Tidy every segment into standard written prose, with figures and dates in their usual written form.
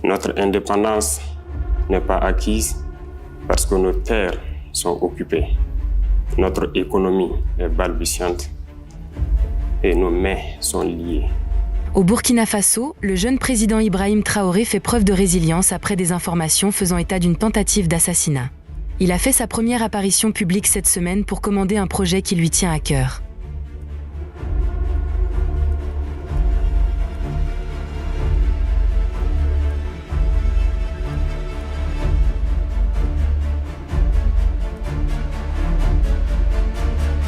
Notre indépendance n'est pas acquise parce que nos terres sont occupées. Notre économie est balbutiante et nos mains sont liées. Au Burkina Faso, le jeune président Ibrahim Traoré fait preuve de résilience après des informations faisant état d'une tentative d'assassinat. Il a fait sa première apparition publique cette semaine pour commander un projet qui lui tient à cœur.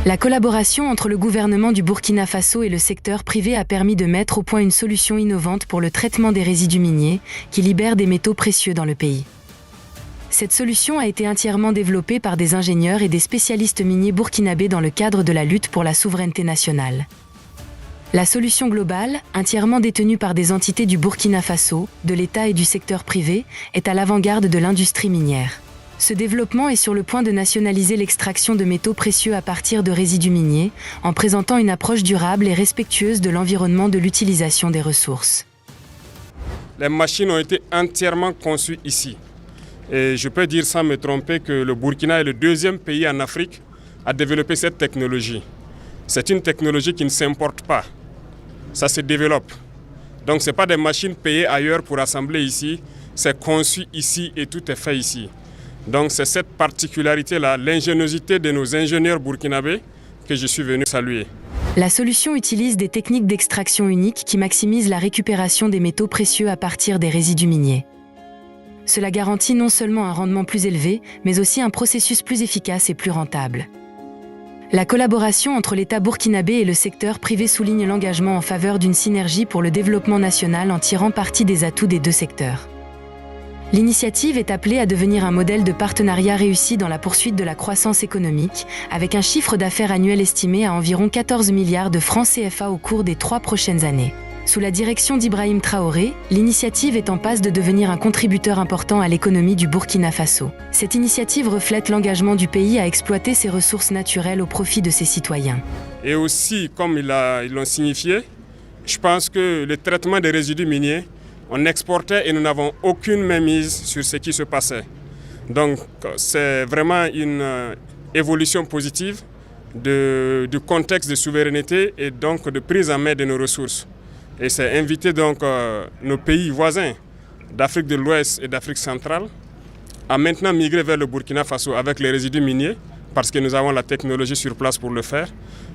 La collaboration entre le gouvernement du Burkina Faso et le secteur privé a permis de mettre au point une solution innovante pour le traitement des résidus miniers qui libèrent des métaux précieux dans le pays. Cette solution a été entièrement développée par des ingénieurs et des spécialistes miniers burkinabés dans le cadre de la lutte pour la souveraineté nationale. La solution globale, entièrement détenue par des entités du Burkina Faso, de l'État et du secteur privé, est à l'avant-garde de l'industrie minière. Ce développement est sur le point de nationaliser l'extraction de métaux précieux à partir de résidus miniers, en présentant une approche durable et respectueuse de l'environnement de l'utilisation des ressources. Les machines ont été entièrement conçues ici. Et je peux dire sans me tromper que le Burkina est le deuxième pays en Afrique à développer cette technologie. C'est une technologie qui ne s'importe pas. Ça se développe. Donc ce n'est pas des machines payées ailleurs pour assembler ici. C'est conçu ici et tout est fait ici. Donc c'est cette particularité-là, l'ingéniosité de nos ingénieurs burkinabés que je suis venu saluer. La solution utilise des techniques d'extraction uniques qui maximisent la récupération des métaux précieux à partir des résidus miniers. Cela garantit non seulement un rendement plus élevé, mais aussi un processus plus efficace et plus rentable. La collaboration entre l'État burkinabé et le secteur privé souligne l'engagement en faveur d'une synergie pour le développement national en tirant parti des atouts des deux secteurs. L'initiative est appelée à devenir un modèle de partenariat réussi dans la poursuite de la croissance économique, avec un chiffre d'affaires annuel estimé à environ 14 milliards de francs CFA au cours des 3 prochaines années. Sous la direction d'Ibrahim Traoré, l'initiative est en passe de devenir un contributeur important à l'économie du Burkina Faso. Cette initiative reflète l'engagement du pays à exploiter ses ressources naturelles au profit de ses citoyens. Et aussi, comme ils l'ont signifié, je pense que le traitement des résidus miniers, on exportait et nous n'avons aucune mainmise sur ce qui se passait. Donc c'est vraiment une évolution positive du contexte de souveraineté et donc de prise en main de nos ressources. Et c'est inviter donc nos pays voisins d'Afrique de l'Ouest et d'Afrique centrale à maintenant migrer vers le Burkina Faso avec les résidus miniers parce que nous avons la technologie sur place pour le faire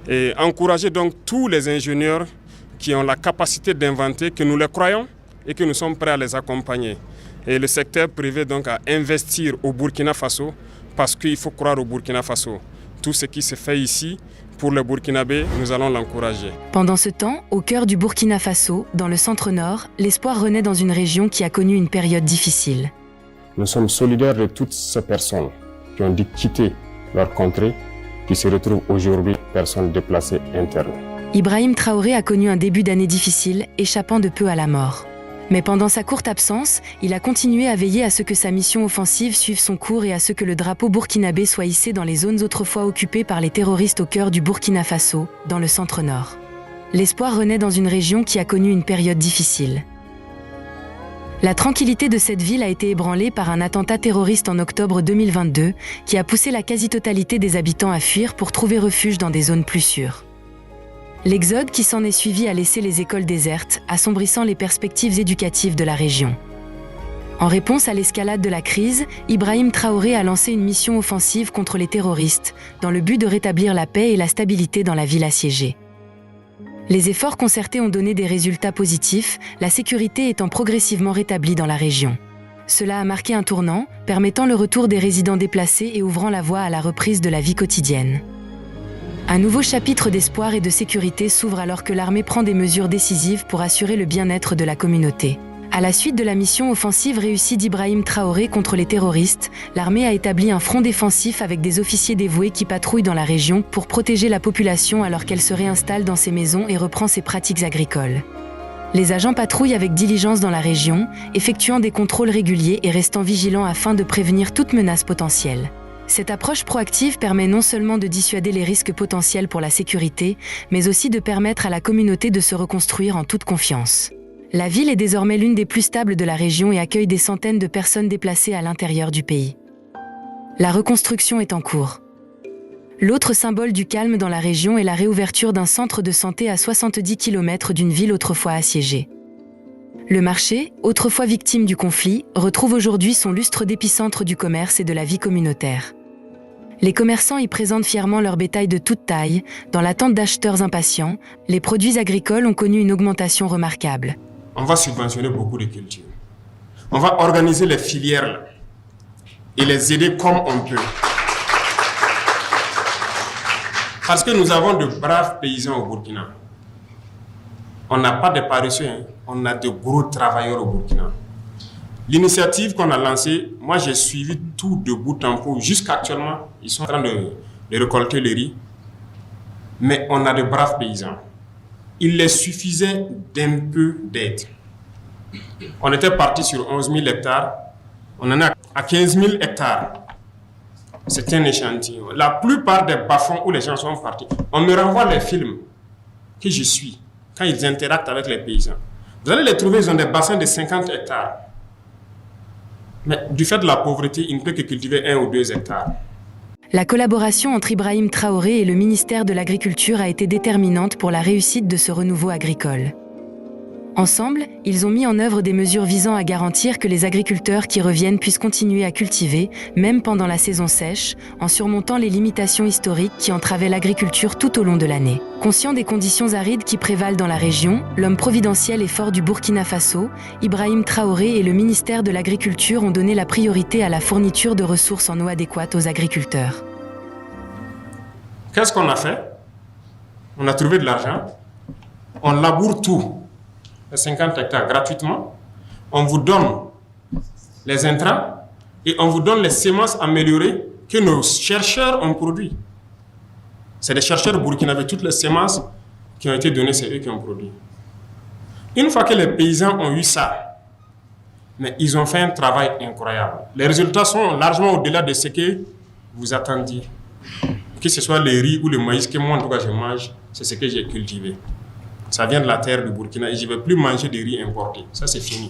et encourager donc tous les ingénieurs qui ont la capacité d'inventer, que nous les croyons et que nous sommes prêts à les accompagner. Et le secteur privé donc à investir au Burkina Faso parce qu'il faut croire au Burkina Faso. Tout ce qui se fait ici, pour le Burkinabé, nous allons l'encourager. Pendant ce temps, au cœur du Burkina Faso, dans le centre-nord, l'espoir renaît dans une région qui a connu une période difficile. Nous sommes solidaires de toutes ces personnes qui ont dû quitter leur contrée, qui se retrouvent aujourd'hui personnes déplacées internes. Ibrahim Traoré a connu un début d'année difficile, échappant de peu à la mort. Mais pendant sa courte absence, il a continué à veiller à ce que sa mission offensive suive son cours et à ce que le drapeau burkinabé soit hissé dans les zones autrefois occupées par les terroristes au cœur du Burkina Faso, dans le centre-nord. L'espoir renaît dans une région qui a connu une période difficile. La tranquillité de cette ville a été ébranlée par un attentat terroriste en octobre 2022 qui a poussé la quasi-totalité des habitants à fuir pour trouver refuge dans des zones plus sûres. L'exode qui s'en est suivi a laissé les écoles désertes, assombrissant les perspectives éducatives de la région. En réponse à l'escalade de la crise, Ibrahim Traoré a lancé une mission offensive contre les terroristes, dans le but de rétablir la paix et la stabilité dans la ville assiégée. Les efforts concertés ont donné des résultats positifs, la sécurité étant progressivement rétablie dans la région. Cela a marqué un tournant, permettant le retour des résidents déplacés et ouvrant la voie à la reprise de la vie quotidienne. Un nouveau chapitre d'espoir et de sécurité s'ouvre alors que l'armée prend des mesures décisives pour assurer le bien-être de la communauté. À la suite de la mission offensive réussie d'Ibrahim Traoré contre les terroristes, l'armée a établi un front défensif avec des officiers dévoués qui patrouillent dans la région pour protéger la population alors qu'elle se réinstalle dans ses maisons et reprend ses pratiques agricoles. Les agents patrouillent avec diligence dans la région, effectuant des contrôles réguliers et restant vigilants afin de prévenir toute menace potentielle. Cette approche proactive permet non seulement de dissuader les risques potentiels pour la sécurité, mais aussi de permettre à la communauté de se reconstruire en toute confiance. La ville est désormais l'une des plus stables de la région et accueille des centaines de personnes déplacées à l'intérieur du pays. La reconstruction est en cours. L'autre symbole du calme dans la région est la réouverture d'un centre de santé à 70 km d'une ville autrefois assiégée. Le marché, autrefois victime du conflit, retrouve aujourd'hui son lustre d'épicentre du commerce et de la vie communautaire. Les commerçants y présentent fièrement leur bétail de toute taille. Dans l'attente d'acheteurs impatients, les produits agricoles ont connu une augmentation remarquable. On va subventionner beaucoup de cultures. On va organiser les filières là, et les aider comme on peut. Parce que nous avons de braves paysans au Burkina. On n'a pas de paresseux, hein. On a de gros travailleurs au Burkina. L'initiative qu'on a lancée, moi j'ai suivi tout de bout en bout. Jusqu'actuellement, ils sont en train de récolter le riz. Mais on a de braves paysans. Il les suffisait d'un peu d'aide. On était parti sur 11 000 hectares. On en est à 15 000 hectares. C'est un échantillon. La plupart des bas-fonds où les gens sont partis, on me renvoie les films que je suis quand ils interactent avec les paysans. Vous allez les trouver, ils ont des bassins de 50 hectares. Mais du fait de la pauvreté, il ne peut que cultiver 1 ou 2 hectares. La collaboration entre Ibrahim Traoré et le ministère de l'Agriculture a été déterminante pour la réussite de ce renouveau agricole. Ensemble, ils ont mis en œuvre des mesures visant à garantir que les agriculteurs qui reviennent puissent continuer à cultiver, même pendant la saison sèche, en surmontant les limitations historiques qui entravaient l'agriculture tout au long de l'année. Conscient des conditions arides qui prévalent dans la région, l'homme providentiel et fort du Burkina Faso, Ibrahim Traoré et le ministère de l'Agriculture ont donné la priorité à la fourniture de ressources en eau adéquates aux agriculteurs. Qu'est-ce qu'on a fait? On a trouvé de l'argent, on laboure tout. 50 hectares gratuitement, on vous donne les intrants et on vous donne les semences améliorées que nos chercheurs ont produit. C'est des chercheurs burkinabés, toutes les semences qui ont été données, c'est eux qui ont produit. Une fois que les paysans ont eu ça, mais ils ont fait un travail incroyable. Les résultats sont largement au-delà de ce que vous attendiez. Que ce soit le riz ou le maïs que moi en tout cas je mange, c'est ce que j'ai cultivé. Ça vient de la terre du Burkina et je ne vais plus manger de riz importé. Ça, c'est fini.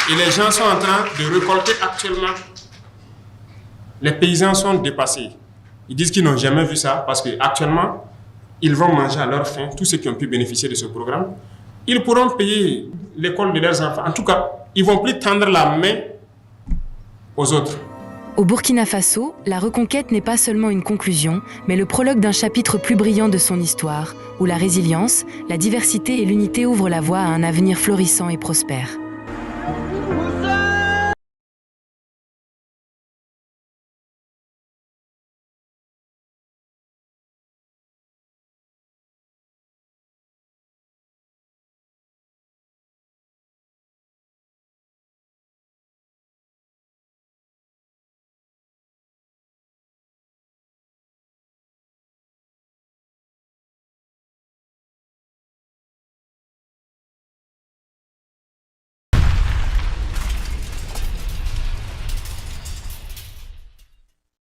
Et les gens sont en train de récolter actuellement. Les paysans sont dépassés. Ils disent qu'ils n'ont jamais vu ça parce qu'actuellement, ils vont manger à leur faim, tous ceux qui ont pu bénéficier de ce programme. Ils pourront payer l'école de leurs enfants. En tout cas, ils ne vont plus tendre la main aux autres. Au Burkina Faso, la reconquête n'est pas seulement une conclusion, mais le prologue d'un chapitre plus brillant de son histoire, où la résilience, la diversité et l'unité ouvrent la voie à un avenir florissant et prospère.